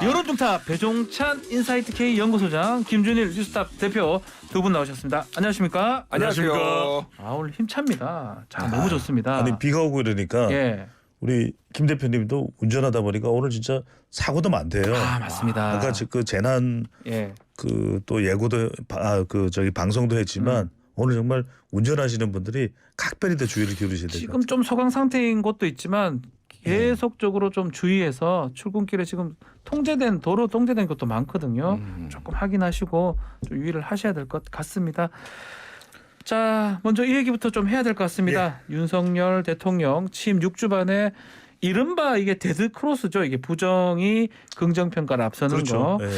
여론뚱탑 배종찬 인사이트 K 연구소장 김준일 뉴스탑 대표 두 분 나오셨습니다. 안녕하십니까? 안녕하세요. 오늘 힘찹니다. 자, 너무 좋습니다. 아니 비가 오고 이러니까 예. 우리 김 대표님도 운전하다 보니까 오늘 진짜 사고도 많대요. 맞습니다. 아까 그 재난 예. 그 또 예고도 방송도 했지만 오늘 정말 운전하시는 분들이 각별히 더 주의를 기울이셔야 돼요. 지금 좀 소강 상태인 곳도 있지만 계속적으로 좀 주의해서 출근길에 지금 도로 통제된 것도 많거든요. 조금 확인하시고 좀 유의를 하셔야 될 것 같습니다. 자, 먼저 이 얘기부터 좀 해야 될 것 같습니다. 윤석열 대통령 취임 6주 만에 이른바 이게 데드 크로스죠. 이게 부정이 긍정 평가를 앞서는 그렇죠. 거. 네.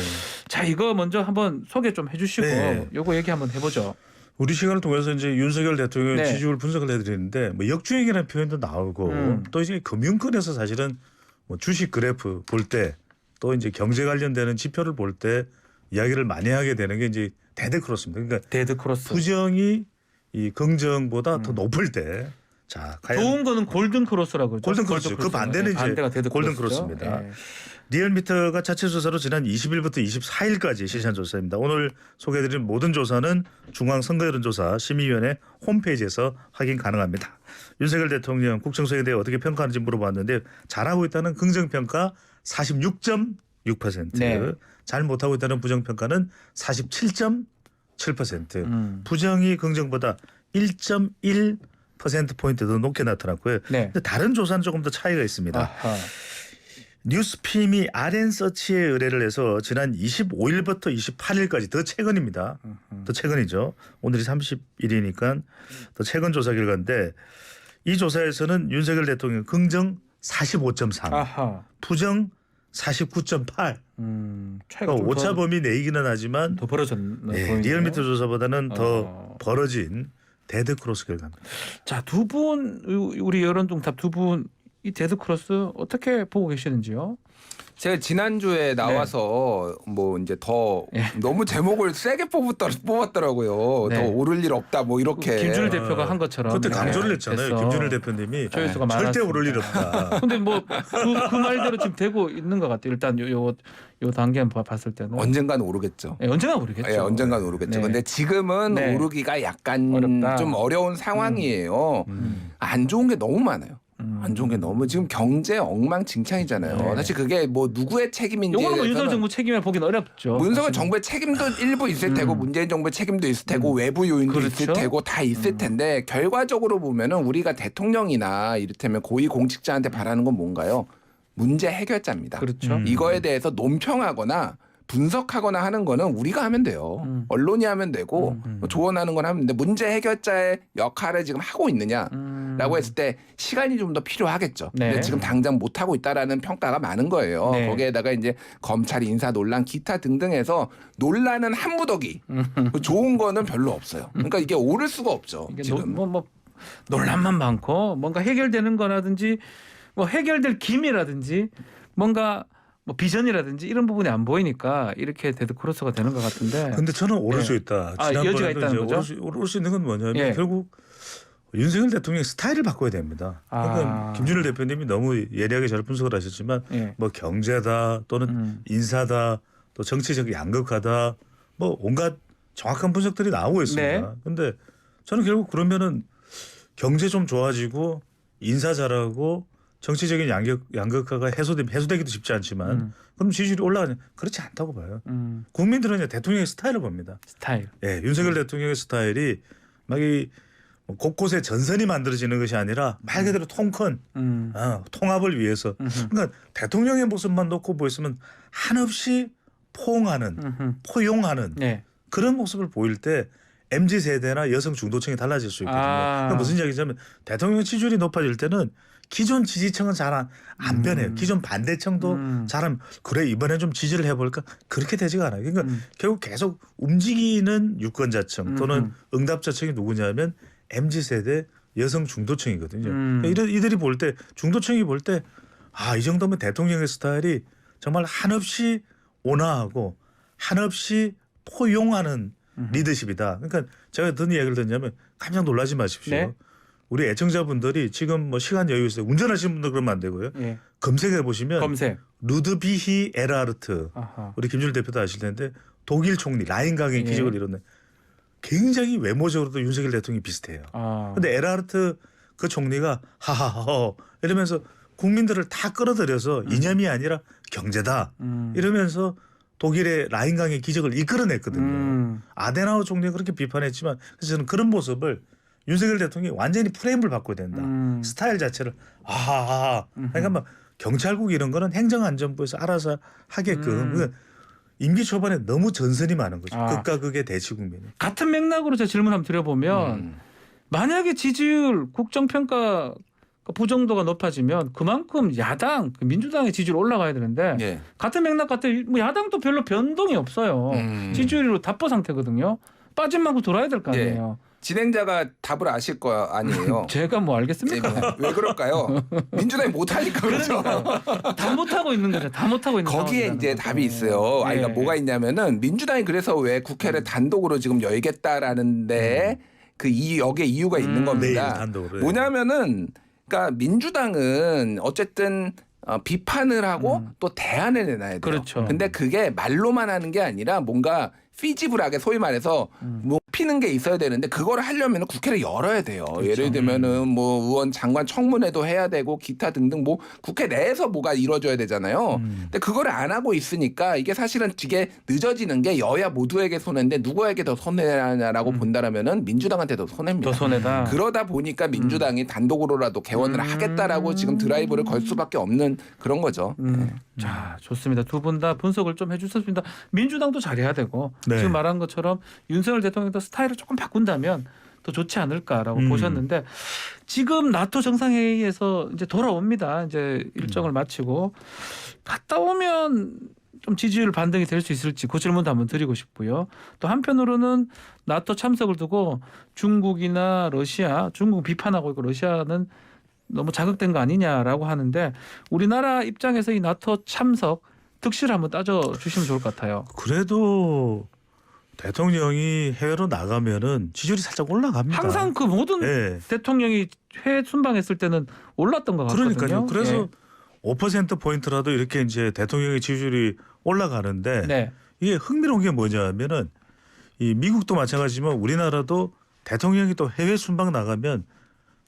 자, 이거 먼저 한번 소개 좀 해주시고 네. 요거 얘기 한번 해보죠. 우리 시간을 통해서 이제 윤석열 대통령의 네. 지지율 분석을 해드리는데 뭐 역주행이라는 표현도 나오고 또 이제 금융권에서 사실은 뭐 주식 그래프 볼 때 또 이제 경제 관련되는 지표를 볼 때 이야기를 많이 하게 되는 게 이제 데드 크로스입니다. 그러니까 데드 크로스. 부정이 이 긍정보다 더 높을 때, 자 과연 좋은 거는 골든 크로스라고 그러죠. 골든 크로스. 그 반대는 이제 반대가 데드 골든 크로스죠. 크로스입니다. 예. 리얼미터가 자체 조사로 지난 20일부터 24일까지 실시한 조사입니다. 오늘 소개해드린 모든 조사는 중앙선거여론조사 심의위원회 홈페이지에서 확인 가능합니다. 윤석열 대통령 국정수행에 대해 어떻게 평가하는지 물어봤는데 잘하고 있다는 긍정평가 46.6%, 네. 잘 못하고 있다는 부정평가는 47.7%, 부정이 긍정보다 1.1%포인트 더 높게 나타났고요. 네. 근데 다른 조사는 조금 더 차이가 있습니다. 아하. 뉴스핌이 RN서치에 의뢰를 해서 지난 25일부터 28일까지 더 최근입니다. 더 최근이죠. 오늘이 30일이니까 더 최근 조사 결과인데 이 조사에서는 윤석열 대통령 긍정 45.3, 아하. 부정 49.8. 차이가 좀 오차 범위 내이기는 하지만 더 벌어졌네. 네, 리얼미터 조사보다는 더 벌어진 데드 크로스 결과입니다. 자, 두 분 우리 여론동탑 두 분 이 데드 크로스 어떻게 보고 계시는지요? 제가 지난주에 나와서 뭐 이제 더 너무 제목을 세게 뽑았더라고요. 네. 더 오를 일 없다 뭐 이렇게. 김준일 대표가 한 것처럼 그때 강조를 네, 했잖아요. 됐어. 김준일 대표님이 조회수가 절대 많았습니다. 오를 일 없다. 근데 뭐 그 말대로 지금 되고 있는 것 같아요. 일단 요 단계만 봤을 때는 언젠가는 오르겠죠. 네, 언젠가 모르겠죠. 예, 언젠가는 오르겠죠. 네. 근데 지금은 네. 오르기가 약간 어렵다. 좀 어려운 상황이에요. 안 좋은 게 너무 많아요. 안 좋은 게 너무 지금 경제 엉망진창이잖아요. 네. 사실 그게 뭐 누구의 책임인지 요거는 뭐 윤석열 정부 책임을 보기는 어렵죠. 문석열 정부의 책임도 일부 있을 테고 문재인 정부의 책임도 있을 테고 외부 요인도 있을 그렇죠. 테고 다 있을 텐데 결과적으로 보면은 우리가 대통령이나 이를테면 고위공직자한테 바라는 건 뭔가요? 문제 해결자입니다. 그렇죠. 이거에 대해서 논평하거나 분석하거나 하는 거는 우리가 하면 돼요. 언론이 하면 되고 조언하는 건 하면 되는데 문제 해결자의 역할을 지금 하고 있느냐라고 했을 때 시간이 좀 더 필요하겠죠. 네. 근데 지금 당장 못 하고 있다라는 평가가 많은 거예요. 네. 거기에다가 이제 검찰 인사 논란 기타 등등해서 논란은 한 무더기. 좋은 거는 별로 없어요. 그러니까 이게 오를 수가 없죠. 이게 지금. 뭐 논란만 많고 뭔가 해결되는 거라든지 뭐 해결될 김이라든지 뭔가 뭐 비전이라든지 이런 부분이 안 보이니까 이렇게 데드 크로스가 되는 것 같은데. 근데 저는 오를 네. 수 있다. 여지가 있다는 거죠? 오를 수 있는 건 뭐냐면 예. 결국 윤석열 대통령의 스타일을 바꿔야 됩니다. 그러니까 김준일 대표님이 너무 예리하게 잘 분석을 하셨지만 예. 뭐 경제다 또는 인사다 또 정치적 양극화다 뭐 온갖 정확한 분석들이 나오고 있습니다. 네. 근데 저는 결국 그러면은 경제 좀 좋아지고 인사 잘하고 정치적인 양극화가 해소되기도 쉽지 않지만 그럼 지지율이 올라가냐? 그렇지 않다고 봐요. 국민들은 이제 대통령의 스타일을 봅니다. 스타일. 예, 윤석열 대통령의 스타일이 막 이 곳곳에 전선이 만들어지는 것이 아니라 말 그대로 통큰 통합을 위해서. 그러니까 대통령의 모습만 놓고 보였으면 한없이 포용하는 네. 그런 모습을 보일 때 MZ 세대나 여성 중도층이 달라질 수 있거든요. 그러니까 무슨 이야기냐면 대통령 지지율이 높아질 때는 기존 지지층은 잘 안 변해요. 기존 반대층도 잘하면 그래 이번에 좀 지지를 해볼까 그렇게 되지가 않아요. 그러니까 결국 계속 움직이는 유권자층 또는 응답자층이 누구냐면 MZ 세대 여성 중도층이거든요. 그러니까 이들이 볼 때 중도층이 볼 때 이 정도면 대통령의 스타일이 정말 한없이 온화하고 한없이 포용하는 리더십이다. 그러니까 제가 듣는 이야기를 듣냐면 깜짝 놀라지 마십시오. 네. 우리 애청자분들이 지금 뭐 시간 여유 있어요. 운전하시는 분들 그러면 안 되고요. 예. 검색해 보시면 검색. 루드비히 에라르트 아하. 우리 김준일 대표도 아실 텐데 독일 총리 라인강의 예. 기적을 이뤘네. 굉장히 외모적으로도 윤석열 대통령이 비슷해요. 아. 근데 에라르트 그 총리가 하하하 이러면서 국민들을 다 끌어들여서 이념이 아니라 경제다 이러면서 독일의 라인강의 기적을 이끌어냈거든요. 아데나우 총리가 그렇게 비판했지만 그래서 저는 그런 모습을 윤석열 대통령이 완전히 프레임을 바꿔야 된다. 스타일 자체를 하하하 그러니까 막 경찰국 이런 거는 행정안전부에서 알아서 하게끔 그러니까 임기 초반에 너무 전선이 많은 거죠. 아. 극과 극의 대치 국면이. 같은 맥락으로 제가 질문 한번 드려보면 만약에 지지율 국정평가 부정도가 높아지면 그만큼 야당 민주당의 지지율 올라가야 되는데 예. 같은 맥락 같은 뭐 야당도 별로 변동이 없어요. 지지율로 답보 상태거든요. 빠진 만큼 돌아야 될 거 아니에요. 진행자가 답을 아실 거 아니에요. 제가 뭐 알겠습니까? 왜 그럴까요? 민주당이 못하니까 그렇죠. 다 못하고 있는 거죠. 다 못하고 있는 거기에 상황이라는 이제 거죠. 답이 있어요. 예. 그러니까 뭐가 있냐면은 민주당이 그래서 왜 국회를 단독으로 지금 열겠다라는데 여기에 이유가 있는 내일 겁니다. 단독으로. 뭐냐면은 그러니까 민주당은 어쨌든 비판을 하고 또 대안을 내놔야 돼요. 그렇죠. 근데 그게 말로만 하는 게 아니라 뭔가 피지블하게 소위 말해서 뭐 피는 게 있어야 되는데 그걸 하려면 국회를 열어야 돼요. 그렇죠. 예를 들면은 뭐 의원 장관 청문회도 해야 되고 기타 등등 뭐 국회 내에서 뭐가 이루어져야 되잖아요. 근데 그걸 안 하고 있으니까 이게 사실은 되게 늦어지는 게 여야 모두에게 손해인데 누구에게 더 손해냐라고 본다라면은 민주당한테 더 손해입니다. 더 손해다. 그러다 보니까 민주당이 단독으로라도 개원을 하겠다라고 지금 드라이브를 걸 수밖에 없는 그런 거죠. 자, 좋습니다. 두 분 다 분석을 좀 해주셨습니다. 민주당도 잘해야 되고 네. 지금 말한 것처럼 윤석열 대통령도 스타일을 조금 바꾼다면 더 좋지 않을까라고 보셨는데 지금 나토 정상회의에서 이제 돌아옵니다. 이제 일정을 마치고 갔다 오면 좀 지지율 반등이 될 수 있을지 그 질문도 한번 드리고 싶고요. 또 한편으로는 나토 참석을 두고 중국이나 러시아, 중국 비판하고 있고 러시아는 너무 자극된 거 아니냐라고 하는데 우리나라 입장에서 이 나토 참석 득실을 한번 따져주시면 좋을 것 같아요. 그래도 대통령이 해외로 나가면은 지지율이 살짝 올라갑니다. 항상 그 모든 예. 대통령이 해외 순방했을 때는 올랐던 것 같거든요. 그러니까요. 그래서 예. 5% 포인트라도 이렇게 이제 대통령의 지지율이 올라가는데 네. 이게 흥미로운 게 뭐냐면은 이 미국도 마찬가지지만 우리나라도 대통령이 또 해외 순방 나가면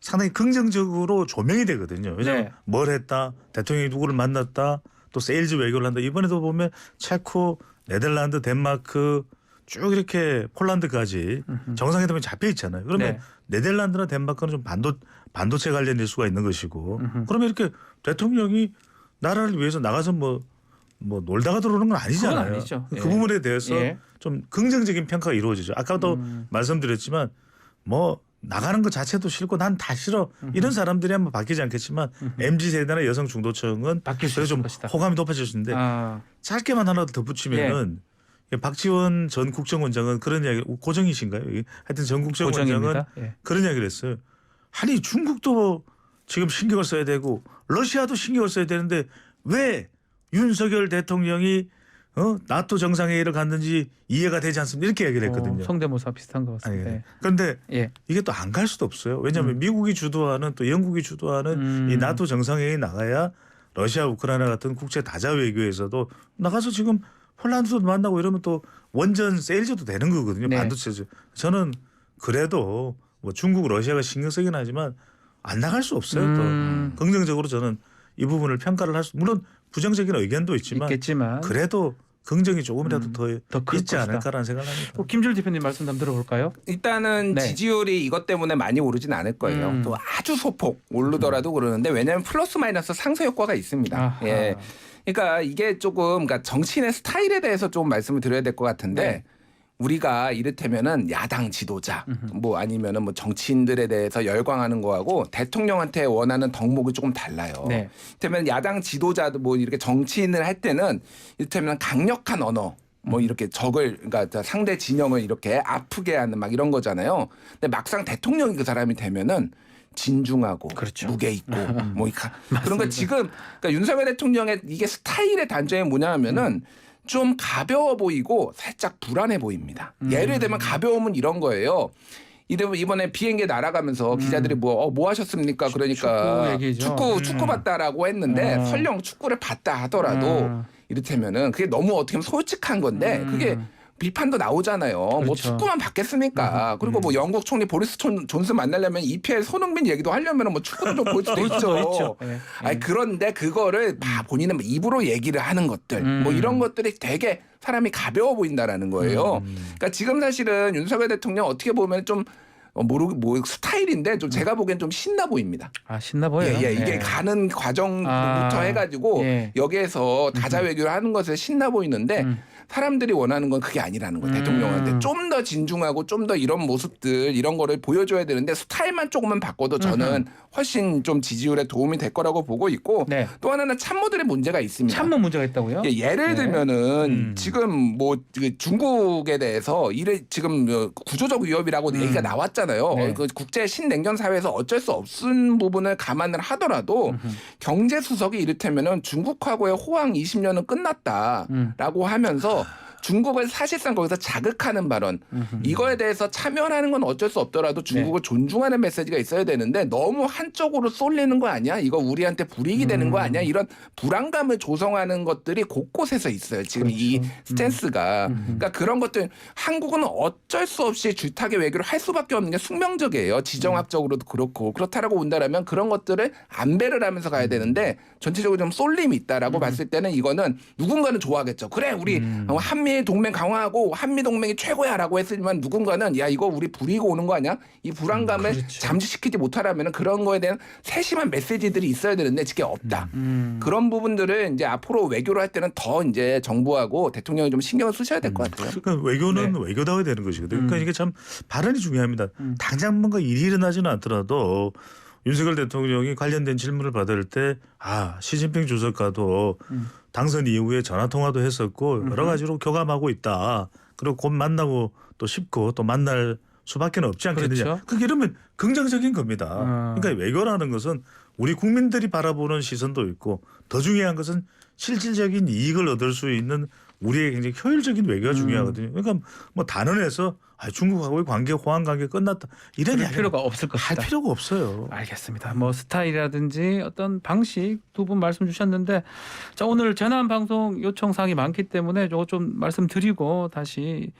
상당히 긍정적으로 조명이 되거든요. 왜냐하면 네. 뭘 했다, 대통령이 누구를 만났다, 또 세일즈 외교를 한다. 이번에도 보면 체코, 네덜란드, 덴마크 쭉 이렇게 폴란드까지 정상회담이 잡혀 있잖아요. 그러면 네. 네덜란드나 덴마크는 좀 반도체 관련 이슈가 있는 것이고 그러면 이렇게 대통령이 나라를 위해서 나가서 뭐 놀다가 들어오는 건 아니잖아요. 그건 아니죠. 그 예. 부분에 대해서 예. 좀 긍정적인 평가가 이루어지죠. 아까도 말씀드렸지만 뭐 나가는 것 자체도 싫고 난 다 싫어 이런 사람들이 한번 바뀌지 않겠지만 MZ 세대나 여성 중도층은 바뀔 수 그래서 있을 좀 것이다. 호감이 높아질 수 있는데 아, 짧게만 하나 더 붙이면은 박지원 전 국정원장은 그런 이야기 고정이신가요? 하여튼 전 국정원장은 고정입니다. 예. 그런 이야기를 했어요. 아니 중국도 지금 신경을 써야 되고 러시아도 신경을 써야 되는데 왜 윤석열 대통령이 나토 정상회의를 갔는지 이해가 되지 않습니다. 이렇게 얘기를 했거든요. 성대모사 비슷한 것 같습니다. 예. 그런데 예. 이게 또 안 갈 수도 없어요. 왜냐하면 미국이 주도하는 또 영국이 주도하는 이 나토 정상회의 나가야 러시아, 우크라이나 같은 국제 다자 외교에서도 나가서 지금 폴란드도 만나고 이러면 또 원전 세일즈도 되는 거거든요. 네. 반도체죠. 저는 그래도 뭐 중국, 러시아가 신경 쓰긴 하지만 안 나갈 수 없어요. 또 긍정적으로 저는 이 부분을 평가를 할 수. 물론 부정적인 의견도 있겠지만 그래도 긍정이 조금이라도 더 클 있지 것이다. 않을까라는 생각을 합니다. 김준일 대표님 말씀 한번 들어볼까요? 일단은 네. 지지율이 이것 때문에 많이 오르진 않을 거예요. 또 아주 소폭 오르더라도 그러는데 왜냐하면 플러스 마이너스 상쇄 효과가 있습니다. 아하. 예. 그러니까 이게 조금 그러니까 정치인의 스타일에 대해서 좀 말씀을 드려야 될 것 같은데 네. 우리가 이를테면은 야당 지도자 뭐 아니면은 뭐 정치인들에 대해서 열광하는 거하고 대통령한테 원하는 덕목이 조금 달라요. 네. 이를테면 야당 지도자도 뭐 이렇게 정치인을 할 때는 이를테면 강력한 언어 뭐 이렇게 그러니까 상대 진영을 이렇게 아프게 하는 막 이런 거잖아요. 근데 막상 대통령이 그 사람이 되면은 진중하고 그렇죠. 무게 있고 뭐 그런 거 지금 그러니까 윤석열 대통령의 이게 스타일의 단점이 뭐냐 하면은 좀 가벼워 보이고 살짝 불안해 보입니다. 예를 들면 가벼움은 이런 거예요. 이번에 비행기 날아가면서 기자들이 뭐 하셨습니까? 그러니까 축구 봤다라고 했는데 설령 축구를 봤다 하더라도 이를테면은 그게 너무 어떻게 보면 솔직한 건데 그게 비판도 나오잖아요. 그렇죠. 뭐 축구만 봤겠습니까? 그리고 뭐 영국 총리 보리스 존슨 만나려면 EPL 손흥민 얘기도 하려면 뭐 축구도 좀 볼 수도 있죠. 네. 아니 그런데 그거를 본인은 입으로 얘기를 하는 것들 뭐 이런 것들이 되게 사람이 가벼워 보인다라는 거예요. 그러니까 지금 사실은 윤석열 대통령 어떻게 보면 좀 스타일인데 좀 제가 보기엔 좀 신나 보입니다. 아 신나 보여요. 이게 가는 과정부터 해가지고 여기에서 다자 외교를 하는 것에 신나 보이는데 사람들이 원하는 건 그게 아니라는 거예요. 대통령한테 좀 더 진중하고 좀 더 이런 모습들 이런 거를 보여줘야 되는데 스타일만 조금만 바꿔도 저는 훨씬 좀 지지율에 도움이 될 거라고 보고 있고 또 하나는 참모들의 문제가 있습니다. 참모 문제가 있다고요? 예를 들면은 지금 뭐 중국에 대해서 지금 구조적 위협이라고 얘기가 나왔잖아요. 그 국제 신냉전 사회에서 어쩔 수 없는 부분을 감안을 하더라도 경제 수석이 이를테면은 중국하고의 호황 20년은 끝났다라고 하면서 중국을 사실상 거기서 자극하는 발언 이거에 대해서 참여하는 건 어쩔 수 없더라도 중국을 존중하는 메시지가 있어야 되는데 너무 한쪽으로 쏠리는 거 아니야? 이거 우리한테 불이익이 되는 거 아니야? 이런 불안감을 조성하는 것들이 곳곳에서 있어요. 지금 이 스탠스가. 그러니까 그런 것들 한국은 어쩔 수 없이 줄타기 외교를 할 수밖에 없는 게 숙명적이에요. 지정학적으로도 그렇고 그렇다라고 본다라면 그런 것들을 안배를 하면서 가야 되는데 전체적으로 좀 쏠림이 있다라고 봤을 때는 이거는 누군가는 좋아하겠죠. 그래 우리 한미 동맹 강화하고 한미 동맹이 최고야라고 했지만 누군가는 야 이거 우리 불이익 오는 거 아니야? 이 불안감을 잠식시키지 못하려면 그런 거에 대한 세심한 메시지들이 있어야 되는데 그게 없다. 그런 부분들을 이제 앞으로 외교를 할 때는 더 이제 정부하고 대통령이 좀 신경을 쓰셔야 될 것 같아요. 그러니까 외교는 외교다워야 되는 것이거든요. 그러니까 이게 참 발언이 중요합니다. 당장 뭔가 일이 일어나지는 않더라도 윤석열 대통령이 관련된 질문을 받을 때 시진핑 주석과도 당선 이후에 전화 통화도 했었고 여러 가지로 교감하고 있다. 그리고 곧 만나고 또 싶고 또 만날 수밖에 없지 않겠느냐. 그렇죠. 그게 이러면 긍정적인 겁니다. 그러니까 외교라는 것은 우리 국민들이 바라보는 시선도 있고 더 중요한 것은 실질적인 이익을 얻을 수 있는 우리의 굉장히 효율적인 외교가 중요하거든요. 그러니까 뭐 단언해서 중국하고의 관계 호황 관계 끝났다 이런 필요가 없을 것이다. 할 필요가 없어요. 알겠습니다. 뭐 스타일이라든지 어떤 방식 두 분 말씀 주셨는데 자 오늘 재난 방송 요청 사항이 많기 때문에 저거 좀 말씀드리고 다시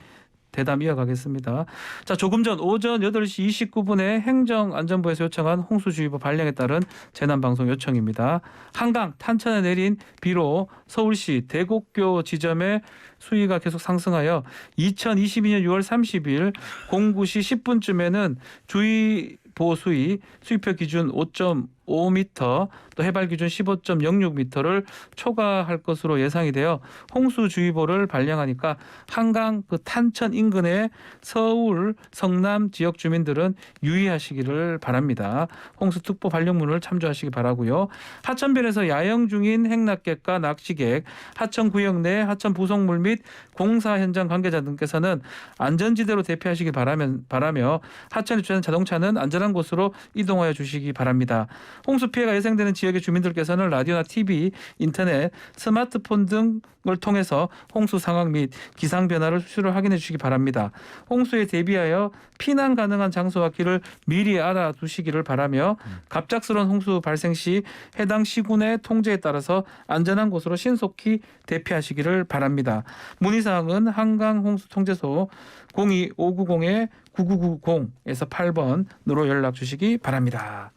대담 이어가겠습니다. 자 조금 전 오전 8시 29분에 행정안전부에서 요청한 홍수주의보 발령에 따른 재난방송 요청입니다. 한강 탄천에 내린 비로 서울시 대곡교 지점에 수위가 계속 상승하여 2022년 6월 30일 09시 10분쯤에는 주의보 수위표 기준 5.5m 또 해발 기준 15.06m를 초과할 것으로 예상이 되어 홍수주의보를 발령하니까 한강 탄천 인근의 서울, 성남 지역 주민들은 유의하시기를 바랍니다. 홍수특보 발령문을 참조하시기 바라고요. 하천변에서 야영 중인 행락객과 낚시객, 하천구역 내 하천 부속물 및 공사 현장 관계자 등께서는 안전지대로 대피하시기 바라며 하천에 주차한 자동차는 안전한 곳으로 이동하여 주시기 바랍니다. 홍수 피해가 예상되는 지역의 주민들께서는 라디오나 TV, 인터넷, 스마트폰 등을 통해서 홍수 상황 및 기상 변화를 수시로 확인해 주시기 바랍니다. 홍수에 대비하여 피난 가능한 장소와 길을 미리 알아두시기를 바라며 갑작스러운 홍수 발생 시 해당 시군의 통제에 따라서 안전한 곳으로 신속히 대피하시기를 바랍니다. 문의사항은 한강홍수통제소 02-590-9990에서 8번으로 연락 주시기 바랍니다.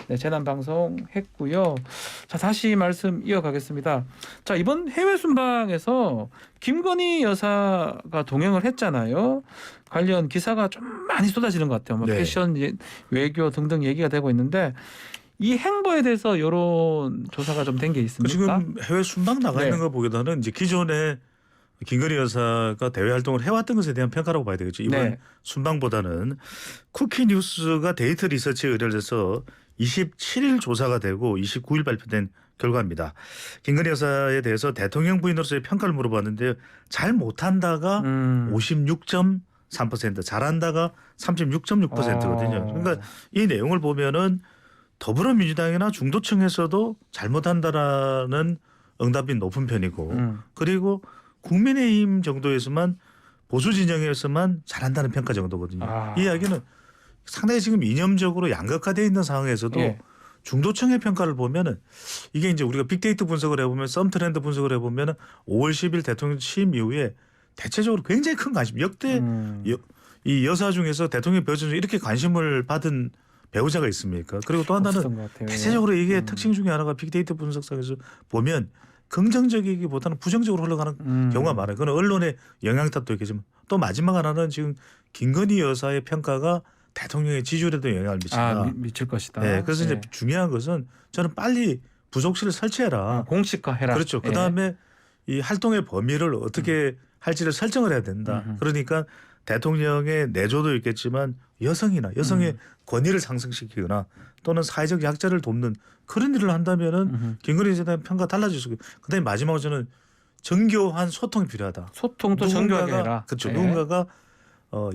네, 재난방송 했고요. 자, 다시 말씀 이어가겠습니다. 자, 이번 해외 순방에서 김건희 여사가 동행을 했잖아요. 관련 기사가 좀 많이 쏟아지는 것 같아요. 뭐 패션, 외교 등등 얘기가 되고 있는데 이 행보에 대해서 여론 조사가 좀 된 게 있습니까? 지금 해외 순방 나가 있는 거 보기보다는 이제 기존에 김건희 여사가 대외 활동을 해왔던 것에 대한 평가라고 봐야 되겠죠. 이번 순방보다는 쿠키뉴스가 데이터 리서치에 의뢰를 해서 27일 조사가 되고 29일 발표된 결과입니다. 김건희 여사에 대해서 대통령 부인으로서의 평가를 물어봤는데 잘 못한다가 56.3%, 잘한다가 36.6%거든요. 그러니까 이 내용을 보면은 더불어민주당이나 중도층에서도 잘못한다라는 응답이 높은 편이고 그리고 국민의힘 정도에서만 보수 진영에서만 잘한다는 평가 정도거든요. 이 이야기는 상당히 지금 이념적으로 양극화되어 있는 상황에서도 예. 중도층의 평가를 보면은 이게 이제 우리가 빅데이터 분석을 해보면 썸 트렌드 분석을 해보면은 5월 10일 대통령 취임 이후에 대체적으로 굉장히 큰 관심 역대 이 여사 중에서 대통령 배우자 중에 이렇게 관심을 받은 배우자가 있습니까? 그리고 또 하나는 대체적으로 이게 특징 중에 하나가 빅데이터 분석상에서 보면 긍정적이기보다는 부정적으로 흘러가는 경우가 많아요. 그건 언론의 영향 탓도 있겠지만 또 마지막 하나는 지금 김건희 여사의 평가가 대통령의 지지율에도 영향을 미친다. 미칠 것이다. 네, 그래서 이제 중요한 것은 저는 빨리 부속실을 설치해라. 공식화해라. 그렇죠. 그 다음에 이 활동의 범위를 어떻게 할지를 설정을 해야 된다. 그러니까 대통령의 내조도 있겠지만 여성의 권위를 상승시키거나 또는 사회적 약자를 돕는 그런 일을 한다면은 김건희 여사에 대한 평가 달라질 수 있고 그다음에 마지막으로 저는 정교한 소통이 필요하다. 소통도 정교하게 해라. 그렇죠. 누군가가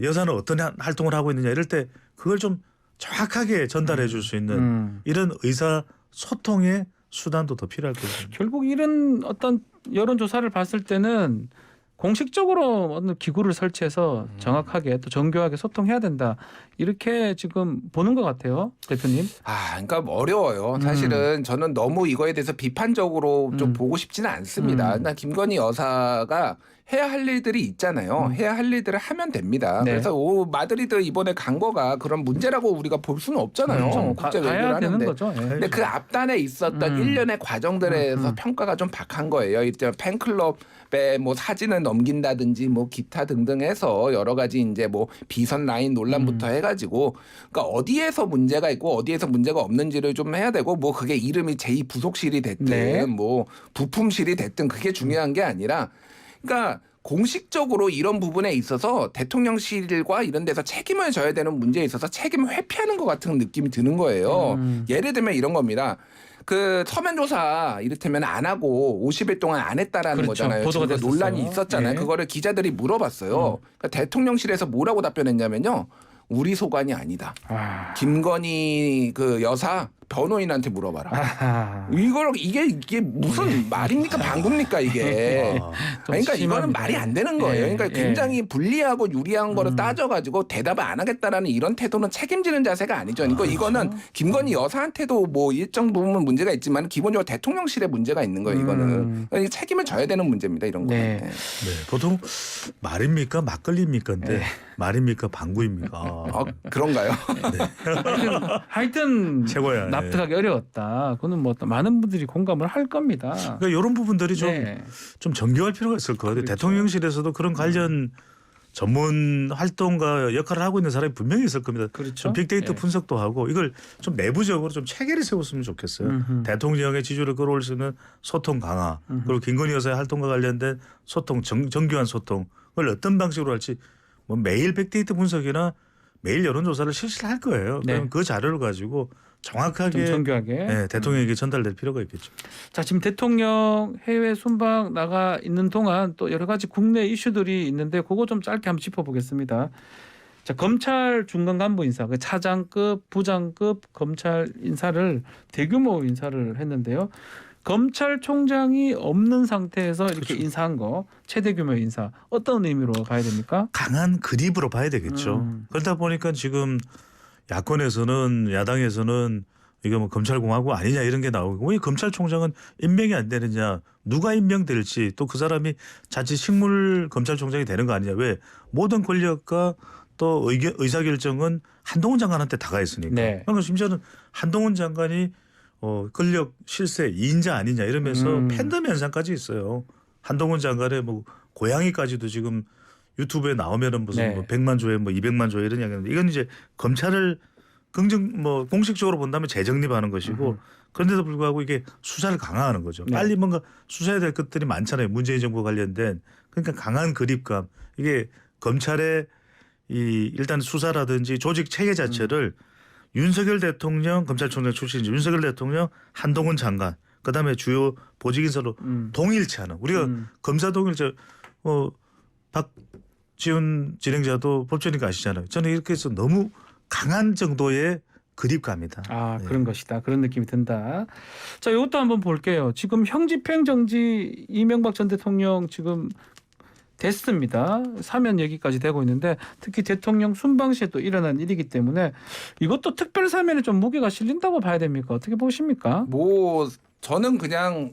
여사는 어떤 활동을 하고 있느냐 이럴 때 그걸 좀 정확하게 전달해 줄 수 있는 이런 의사 소통의 수단도 더 필요할 거죠. 결국 이런 어떤 여론조사를 봤을 때는 공식적으로 어느 기구를 설치해서 정확하게 또 정교하게 소통해야 된다. 이렇게 지금 보는 것 같아요. 대표님. 그러니까 어려워요. 사실은 저는 너무 이거에 대해서 비판적으로 좀 보고 싶지는 않습니다. 그러니까 김건희 여사가 해야 할 일들이 있잖아요. 해야 할 일들을 하면 됩니다. 네. 그래서 마드리드 이번에 간 거가 그런 문제라고 우리가 볼 수는 없잖아요. 국제 외교를 가야 되는 하는데. 거죠. 예. 근데 그 앞단에 있었던 일련의 과정들에서 평가가 좀 박한 거예요. 이때 팬클럽에 뭐 사진을 넘긴다든지 뭐 기타 등등 해서 여러 가지 이제 뭐 비선 라인 논란부터 해가지고 그러니까 어디에서 문제가 있고 어디에서 문제가 없는지를 좀 해야 되고 뭐 그게 이름이 제2부속실이 됐든 네. 뭐 부품실이 됐든 그게 중요한 게 아니라 그러니까 공식적으로 이런 부분에 있어서 대통령실과 이런 데서 책임을 져야 되는 문제에 있어서 책임을 회피하는 것 같은 느낌이 드는 거예요. 예를 들면 이런 겁니다. 그 서면 조사 이를테면 안 하고 50일 동안 안 했다라는 그렇죠. 거잖아요. 보도가 지금 논란이 있었잖아요. 예. 그거를 기자들이 물어봤어요. 그러니까 대통령실에서 뭐라고 답변했냐면요. 우리 소관이 아니다. 김건희 그 여사 변호인한테 물어봐라. 이게 무슨 말입니까? 방구입니까 이게? 그러니까 이거는 말이 안 되는 거예요. 그러니까 굉장히 불리하고 유리한 거를 따져가지고 대답을 안 하겠다라는 이런 태도는 책임지는 자세가 아니죠. 이거는 김건희 여사한테도 뭐 일정 부분 문제가 있지만 기본적으로 대통령실에 문제가 있는 거예요. 이거는 그러니까 책임을 져야 되는 문제입니다. 이런 거. 네. 네, 보통 말입니까 막걸리입니까인데 말입니까 방구입니까? 그런가요? 하여튼 최고야. 납득하기 어려웠다. 그거는 뭐 많은 분들이 공감을 할 겁니다. 그러니까 이런 부분들이 좀 정교할 필요가 있을 것 같아요. 그렇죠. 대통령실에서도 그런 관련 전문 활동과 역할을 하고 있는 사람이 분명히 있을 겁니다. 그렇죠. 좀 빅데이터 분석도 하고 이걸 좀 내부적으로 좀 체계를 세웠으면 좋겠어요. 대통령의 지지율을 끌어올 수 있는 소통 강화 그리고 김건희 여사의 활동과 관련된 소통 정교한 소통 그걸 어떤 방식으로 할지 뭐 매일 빅데이터 분석이나 매일 여론조사를 실시를 할 거예요. 그럼 그 자료를 가지고 정확하게 정교하게 대통령에게 전달될 필요가 있겠죠. 자, 지금 대통령 해외 순방 나가 있는 동안 또 여러 가지 국내 이슈들이 있는데 그거 좀 짧게 한번 짚어보겠습니다. 자, 검찰 중간 간부 인사, 그 차장급, 부장급 검찰 인사를 대규모 인사를 했는데요. 검찰총장이 없는 상태에서 이렇게 인사한 거 최대 규모 인사 어떤 의미로 봐야 됩니까? 강한 그립으로 봐야 되겠죠. 그러다 보니까 지금 야권에서는 야당에서는 이거 뭐 검찰공화국 아니냐 이런 게 나오고 왜 검찰총장은 임명이 안 되느냐 누가 임명될지 또 그 사람이 자칫 식물 검찰총장이 되는 거 아니냐 왜 모든 권력과 또 의사결정은 한동훈 장관한테 다가 있으니까 그러니까 심지어는 한동훈 장관이 권력 실세 2인자 아니냐 이러면서 팬덤 현상까지 있어요. 한동훈 장관의 뭐 고양이까지도 지금 유튜브에 나오면은 무슨 뭐 100만 조회 뭐 200만 조회 이런 이야기인데 이건 이제 검찰을 공식적으로 본다면 재정립하는 것이고 그런데도 불구하고 이게 수사를 강화하는 거죠. 빨리 뭔가 수사해야 될 것들이 많잖아요. 문재인 정부 관련된 그러니까 강한 그립감 이게 검찰의 일단 수사라든지 조직 체계 자체를 윤석열 대통령 검찰총장 출신이죠. 윤석열 대통령 한동훈 장관 그다음에 주요 보직인사로 동일체하는 우리가 검사 동일체 박지훈 진행자도 법조니까 아시잖아요. 저는 이렇게 해서 너무 강한 정도의 그립감이다. 그런 것이다. 그런 느낌이 든다. 자, 이것도 한번 볼게요. 지금 형집행 정지 이명박 전 대통령 지금 됐습니다. 사면 얘기까지 되고 있는데 특히 대통령 순방 시에 또 일어난 일이기 때문에 이것도 특별 사면에 좀 무게가 실린다고 봐야 됩니까? 어떻게 보십니까? 뭐 저는 그냥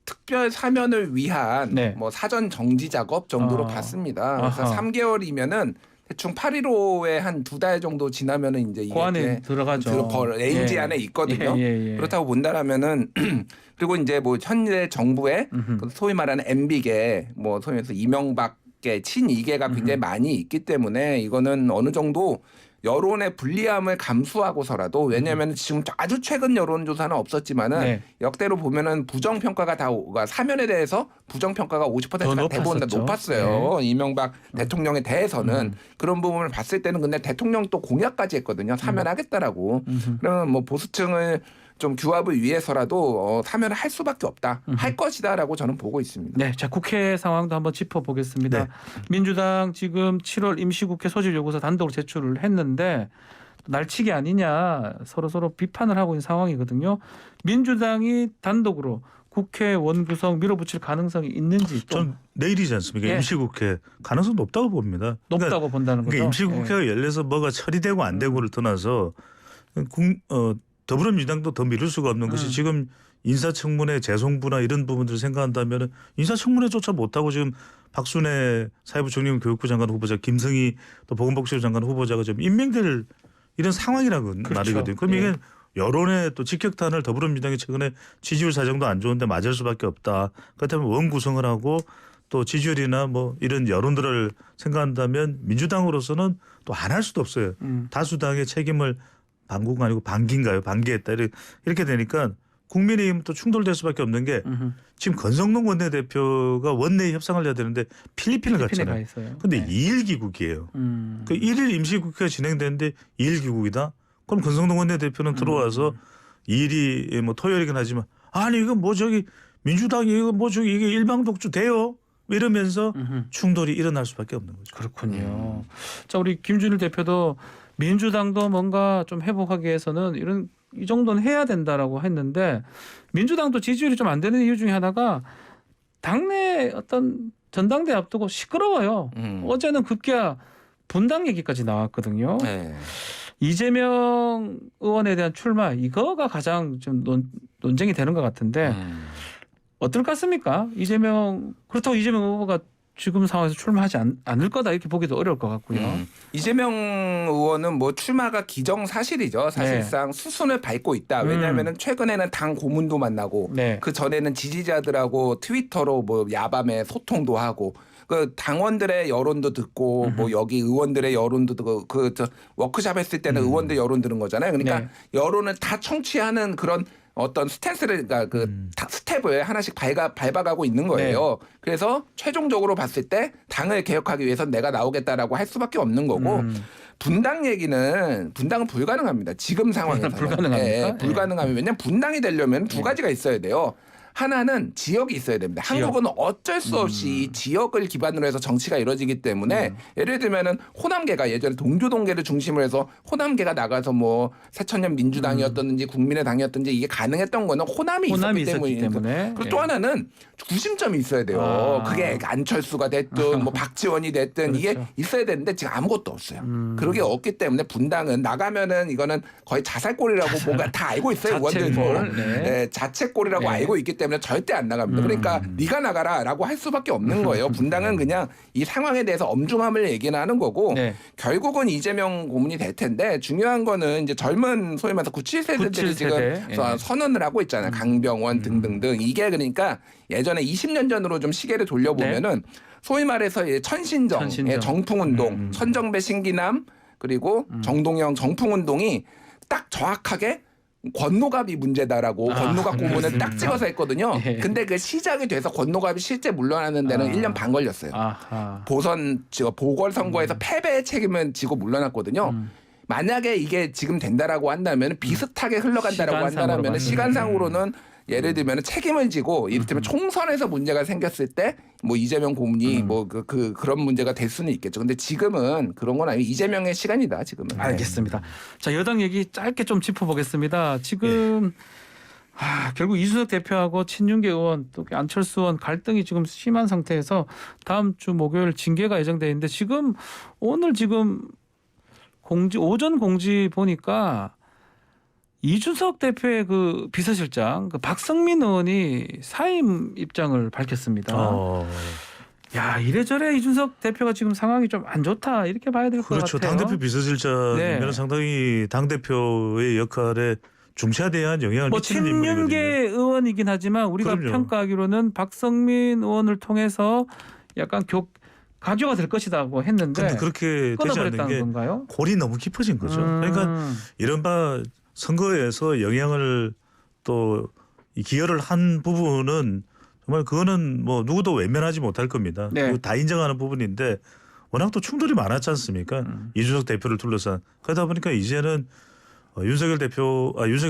특별 사면을 위한 네. 뭐 사전 정지 작업 정도로 봤습니다. 그래서 3개월이면은 대충 8.15에 한 2달 정도 지나면은 이제 이게 그 안에 들어가죠. 레인지 안에 있거든요. 그렇다고 본다라면은 그리고 이제 뭐 현재 정부의 그 소위 말하는 MB계 뭐 소위 말해서 이명박계 친이계가 굉장히 많이 있기 때문에 이거는 어느 정도 여론의 불리함을 감수하고서라도 왜냐하면 지금 아주 최근 여론조사는 없었지만은 역대로 보면은 부정평가가 사면에 대해서 부정평가가 50%가 대부분 다 높았어요. 네. 이명박 대통령에 대해서는 그런 부분을 봤을 때는 근데 대통령 또 공약까지 했거든요. 사면하겠다라고. 그러면 뭐 보수층을 좀 규합을 위해서라도 사면을 할 수밖에 없다. 할 것이다라고 저는 보고 있습니다. 네, 자 국회 상황도 한번 짚어보겠습니다. 네. 민주당 지금 7월 임시국회 소집 요구서 단독으로 제출을 했는데 날치기 아니냐 서로 비판을 하고 있는 상황이거든요. 민주당이 단독으로 국회 원구성 밀어붙일 가능성이 있는지 전 내일이지 않습니까? 예. 임시국회 가능성 높다고 봅니다. 높다고 본다는 거죠. 그러니까 임시국회가 열려서 뭐가 처리되고 안 되고를 떠나서 더불어민주당도 더 미룰 수가 없는 것이 지금 인사청문회 재송부나 이런 부분들을 생각한다면 인사청문회조차 못하고 지금 박순애 사회부 총리금 교육부 장관 후보자 김성희 또 보건복지부 장관 후보자가 좀 임명될 이런 상황이라고 말이거든요. 그럼 이게 여론의 또 직격탄을 더불어민주당이 최근에 지지율 사정도 안 좋은데 맞을 수밖에 없다. 그렇다면 원구성을 하고 또 지지율이나 뭐 이런 여론들을 생각한다면 민주당으로서는 또 안 할 수도 없어요. 다수당의 책임을 반구가 아니고 반기인가요? 반기했다. 이렇게 되니까 국민의힘 또 충돌될 수밖에 없는 게 지금 권성동 원내대표가 원내에 협상을 해야 되는데 필리핀을 갔잖아요. 그런데 2일 귀국이에요. 그 1일 임시국회가 진행되는데 2일 귀국이다? 그럼 권성동 원내대표는 들어와서 2일이 뭐 토요일이긴 하지만 아니 이거 뭐 저기 민주당이 이거 뭐 저기 이게 일방독주 돼요? 이러면서 충돌이 일어날 수밖에 없는 거죠. 그렇군요. 자 우리 김준일 대표도 민주당도 뭔가 좀 회복하기 위해서는 이 정도는 해야 된다라고 했는데 민주당도 지지율이 좀 안 되는 이유 중에 하나가 당내 어떤 전당대 앞두고 시끄러워요. 어제는 급기야 분당 얘기까지 나왔거든요. 네. 이재명 의원에 대한 출마 이거가 가장 좀 논쟁이 되는 것 같은데 어떨 것 같습니까? 그렇다고 이재명 후보가 지금 상황에서 출마하지 않을 거다 이렇게 보기도 어려울 것 같고요. 이재명 의원은 뭐 출마가 기정사실이죠. 사실상 수순을 밟고 있다. 왜냐하면 최근에는 당 고문도 만나고 그 전에는 지지자들하고 트위터로 뭐 야밤에 소통도 하고 그 당원들의 여론도 듣고 뭐 여기 의원들의 여론도 듣고 워크숍 했을 때는 의원들 여론 들은 거잖아요. 그러니까 여론을 다 청취하는 그런 어떤 스탠스를 그러니까 스텝을 하나씩 밟아가고 있는 거예요. 그래서 최종적으로 봤을 때 당을 개혁하기 위해서 내가 나오겠다라고 할 수밖에 없는 거고 분당은 불가능합니다. 지금 상황에서 불가능합니까? 불가능하면 왜냐하면 분당이 되려면 두 가지가 있어야 돼요. 하나는 지역이 있어야 됩니다. 한국은 어쩔 수 없이 지역을 기반으로 해서 정치가 이루어지기 때문에 예를 들면은 호남계가 예전에 동교동계를 중심으로 해서 호남계가 나가서 뭐 새천년 민주당이었든지 국민의당이었든지 이게 가능했던 거는 호남이 있었기 때문에. 그리고 또 하나는 구심점이 있어야 돼요. 그게 안철수가 됐든 뭐 박지원이 됐든 이게 있어야 되는데 지금 아무것도 없어요. 그게 없기 때문에 분당은 나가면은 이거는 거의 자살골이라고 뭔가 다 알고 있어요. 의원들도 자책골이라고 알고 있기 때문에 절대 안 나갑니다. 그러니까 네가 나가라라고 할 수밖에 없는 거예요. 분당은 그냥 이 상황에 대해서 엄중함을 얘기는 하는 거고 결국은 이재명 고문이 될 텐데 중요한 거는 이제 젊은 소위 말해서 97세대들이 지금 선언을 하고 있잖아요. 강병원 등등등. 이게 그러니까 예전에 20년 전으로 좀 시계를 돌려보면은 소위 말해서 천신정. 정풍운동, 선정배 신기남 그리고 정동영 정풍운동이 딱 정확하게 권노갑이 문제다라고 권노갑 고문을 딱 찍어서 했거든요. 근데 그 시작이 돼서 권노갑이 실제 물러나는 데는 1년 반 걸렸어요. 보궐선거에서 패배의 책임을 지고 물러났거든요. 만약에 이게 지금 된다라고 한다면 비슷하게 흘러간다라고 한다면 시간상으로는 예를 들면 책임을 지고 이를테면 총선에서 문제가 생겼을 때 뭐 이재명 고문이 뭐 그런 문제가 될 수는 있겠죠. 근데 지금은 그런 건 아니고 이재명의 시간이다 지금은. 알겠습니다. 자 여당 얘기 짧게 좀 짚어보겠습니다. 지금 결국 이준석 대표하고 친윤계 의원 또 안철수 의원 갈등이 지금 심한 상태에서 다음 주 목요일 징계가 예정돼 있는데 지금 오늘 지금 오전 공지 보니까 이준석 대표의 그 비서실장 그 박성민 의원이 사임 입장을 밝혔습니다. 야, 이래저래 이준석 대표가 지금 상황이 좀 안 좋다 이렇게 봐야 될 것 그렇죠. 같아요. 당대표 비서실장이면 네. 상당히 당대표의 역할에 중차대한 영향을 뭐 미치는 친윤계 인물이거든요. 의원이긴 하지만 우리가 그럼요. 평가하기로는 박성민 의원을 통해서 약간 가교가 될 것이라고 했는데 그런데 그렇게 되지 않는 끊어버렸다는 게 건가요? 골이 너무 깊어진 거죠. 그러니까 이른바 선거에서 영향을 또 기여를 한 부분은 정말 그거는 뭐 누구도 외면하지 못할 겁니다. 네. 그거 다 인정하는 부분인데 워낙 또 충돌이 많았지 않습니까? 이준석 대표를 둘러싼. 그러다 보니까 이제는 윤석열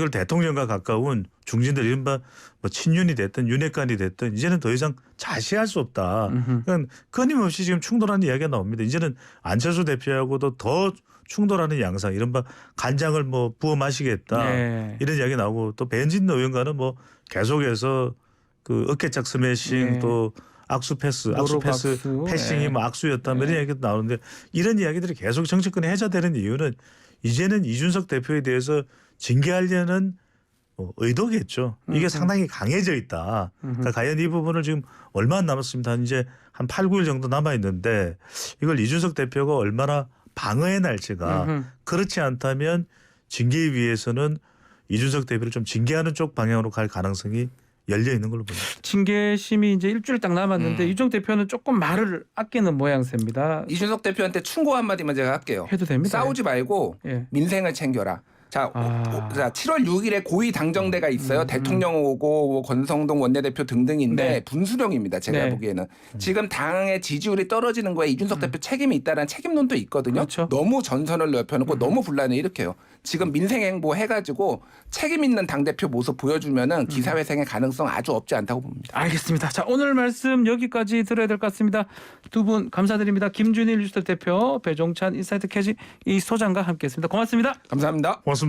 대통령과 가까운 중진들 이른바 뭐 친윤이 됐든 윤핵관이 됐든 이제는 더 이상 자시할 수 없다. 그러니까 끊임없이 지금 충돌하는 이야기가 나옵니다. 이제는 안철수 대표하고도 더 충돌하는 양상, 이른바 간장을 뭐 부어 마시겠다 네. 이런 이야기 나오고 또 배현진 의원과는 뭐 계속해서 그 어깨짝 스매싱 네. 또 악수 패스 패싱이 네. 뭐 악수였다 뭐 이런 이야기도 나오는데 이런 이야기들이 계속 정치권에 해자되는 이유는 이제는 이준석 대표에 대해서 징계하려는 의도겠죠. 이게 상당히 강해져 있다. 그러니까 과연 이 부분을 지금 얼마 안 남았습니다. 이제 한 8, 9일 정도 남아 있는데 이걸 이준석 대표가 얼마나 방어해 날지가 그렇지 않다면 징계위에서는 이준석 대표를 좀 징계하는 쪽 방향으로 갈 가능성이 열려 있는 걸로 보입니다. 징계심이 이제 일주일 딱 남았는데 이준석 대표는 조금 말을 아끼는 모양새입니다. 이준석 대표한테 충고 한마디만 제가 할게요. 해도 됩니다. 싸우지 말고 예. 민생을 챙겨라. 자, 자 7월 6일에 고위 당정대가 있어요. 대통령 오고 뭐 권성동 원내대표 등등인데 네. 분수령입니다. 제가 네. 보기에는 지금 당의 지지율이 떨어지는 거에 이준석 대표 책임이 있다는 책임론도 있거든요. 그렇죠. 너무 전선을 넓혀놓고 너무 분란을 일으켜요. 지금 민생행보 해가지고 책임 있는 당대표 모습 보여주면은 기사회생의 가능성 아주 없지 않다고 봅니다. 알겠습니다. 자, 오늘 말씀 여기까지 들어야 될 것 같습니다. 두 분 감사드립니다. 김준일 뉴스톱 대표, 배종찬 인사이트 캐지 이 소장과 함께했습니다. 고맙습니다. 감사합니다. 고맙습니다.